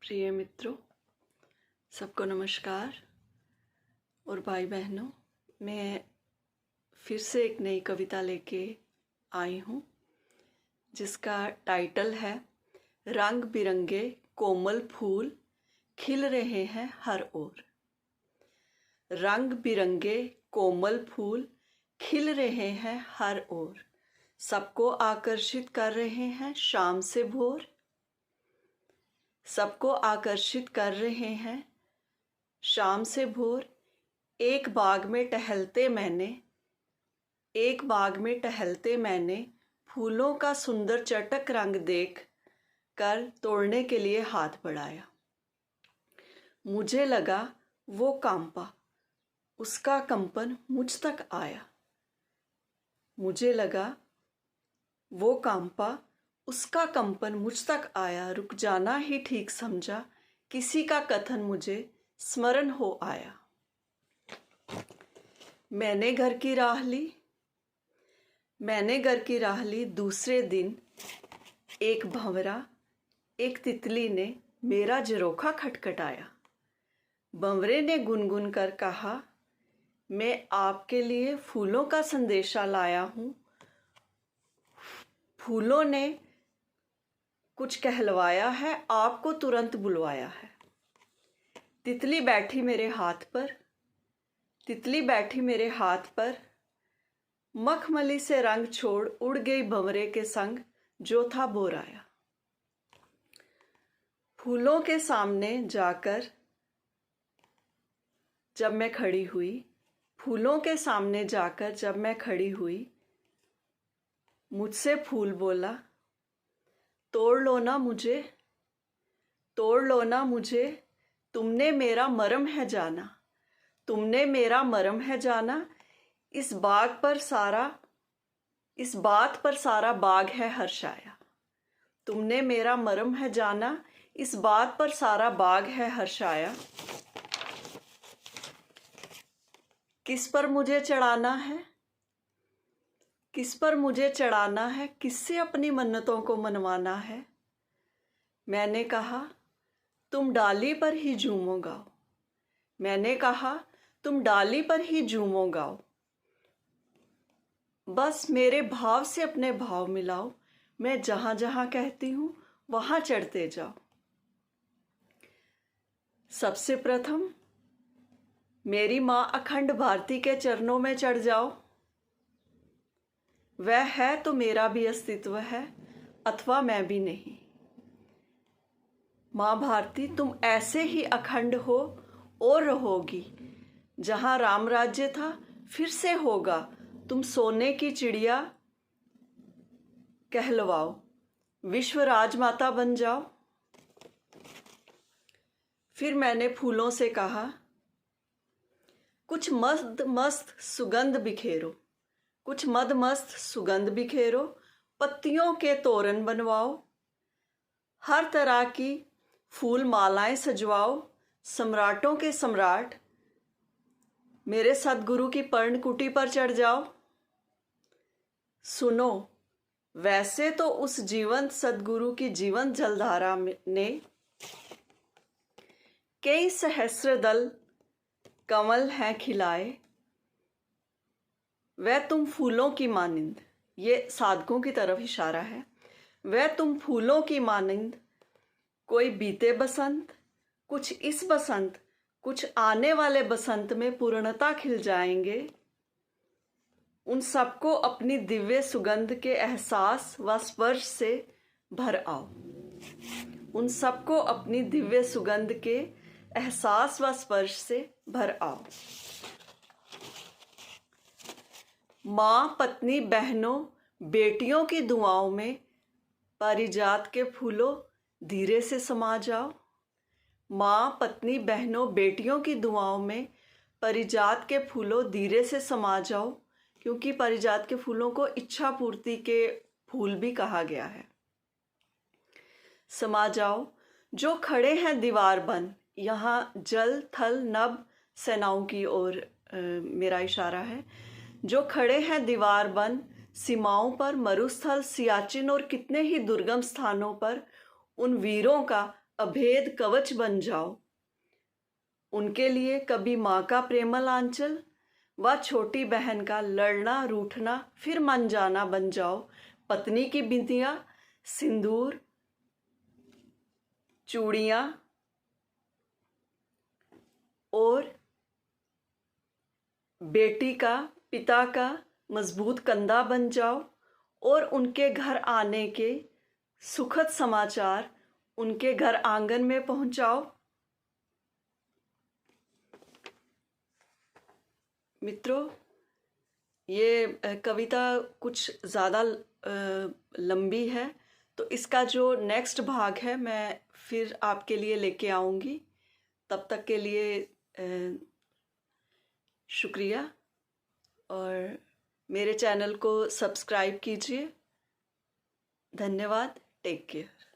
प्रिय मित्रों, सबको नमस्कार। और भाई बहनों, मैं फिर से एक नई कविता लेके आई हूँ जिसका टाइटल है रंग बिरंगे कोमल फूल खिल रहे हैं हर ओर। रंग बिरंगे कोमल फूल खिल रहे हैं हर ओर, सबको आकर्षित कर रहे हैं शाम से भोर। सबको आकर्षित कर रहे हैं शाम से भोर। एक बाग में टहलते मैंने फूलों का सुंदर चटक रंग देख कर तोड़ने के लिए हाथ बढ़ाया। मुझे लगा वो कांपा, उसका कंपन मुझ तक आया। मुझे लगा वो कांपा, उसका कंपन मुझ तक आया। रुक जाना ही ठीक समझा, किसी का कथन मुझे स्मरण हो आया। मैंने घर की राह ली दूसरे दिन। एक भंवरा एक तितली ने मेरा झरोखा खटखटाया। भंवरे ने गुनगुन कर कहा, मैं आपके लिए फूलों का संदेशा लाया हूँ। फूलों ने कुछ कहलवाया है, आपको तुरंत बुलवाया है। तितली बैठी मेरे हाथ पर, मखमली से रंग छोड़ उड़ गई भंवरे के संग जो था बोराया। फूलों के सामने जाकर जब मैं खड़ी हुई, मुझसे फूल बोला, तोड़ लो ना मुझे, तुमने मेरा मरम है जाना। इस बात पर सारा बाग है हर्षाया। तुमने मेरा मरम है जाना, इस बात पर सारा बाग है हर्षाया। किस पर मुझे चढ़ाना है, किससे अपनी मन्नतों को मनवाना है। मैंने कहा तुम डाली पर ही झूमो गाओ। बस मेरे भाव से अपने भाव मिलाओ, मैं जहां जहां कहती हूँ वहां चढ़ते जाओ। सबसे प्रथम मेरी माँ अखंड भारती के चरणों में चढ़ जाओ। वह है तो मेरा भी अस्तित्व है, अथवा मैं भी नहीं। माँ भारती, तुम ऐसे ही अखंड हो और रहोगी। जहाँ राम राज्य था फिर से होगा, तुम सोने की चिड़िया कहलवाओ, विश्व राजमाता बन जाओ। फिर मैंने फूलों से कहा, कुछ मद मस्त सुगंध बिखेरो, पत्तियों के तोरण बनवाओ, हर तरह की फूल मालाएं सजवाओ। सम्राटों के सम्राट मेरे सदगुरु की पर्णकुटी पर चढ़ जाओ। सुनो, वैसे तो उस जीवंत सदगुरु की जीवंत जलधारा ने कई सहस्र दल कमल हैं खिलाए। वह तुम फूलों की मानिंद, ये साधकों की तरफ इशारा है। वह तुम फूलों की मानिंद, कोई बीते बसंत, कुछ इस बसंत, कुछ आने वाले बसंत में पूर्णता खिल जाएंगे। उन सबको अपनी दिव्य सुगंध के एहसास व स्पर्श से भर आओ। माँ, पत्नी, बहनों, बेटियों की दुआओं में पारिजात के फूलों धीरे से समा जाओ। माँ, पत्नी, बहनों, बेटियों की दुआओं में पारिजात के फूलों धीरे से समा जाओ, क्योंकि पारिजात के फूलों को इच्छा पूर्ति के फूल भी कहा गया है। समा जाओ, जो खड़े हैं दीवार बन। यहाँ जल थल नभ सेनाओं की ओर मेरा इशारा है। जो खड़े हैं दीवार बन सीमाओं पर, मरुस्थल, सियाचिन और कितने ही दुर्गम स्थानों पर उन वीरों का अभेद कवच बन जाओ। उनके लिए कभी माँ का प्रेमल आंचल व छोटी बहन का लड़ना रूठना फिर मन जाना बन जाओ। पत्नी की बिंदिया, सिंदूर, चूड़ियाँ और बेटी का पिता का मजबूत कंधा बन जाओ और उनके घर आने के सुखद समाचार उनके घर आंगन में पहुंचाओ। मित्रों, ये कविता कुछ ज़्यादा लंबी है, तो इसका जो नेक्स्ट भाग है मैं फिर आपके लिए लेके आऊँगी। तब तक के लिए शुक्रिया और मेरे चैनल को सब्सक्राइब कीजिए। धन्यवाद। Take care.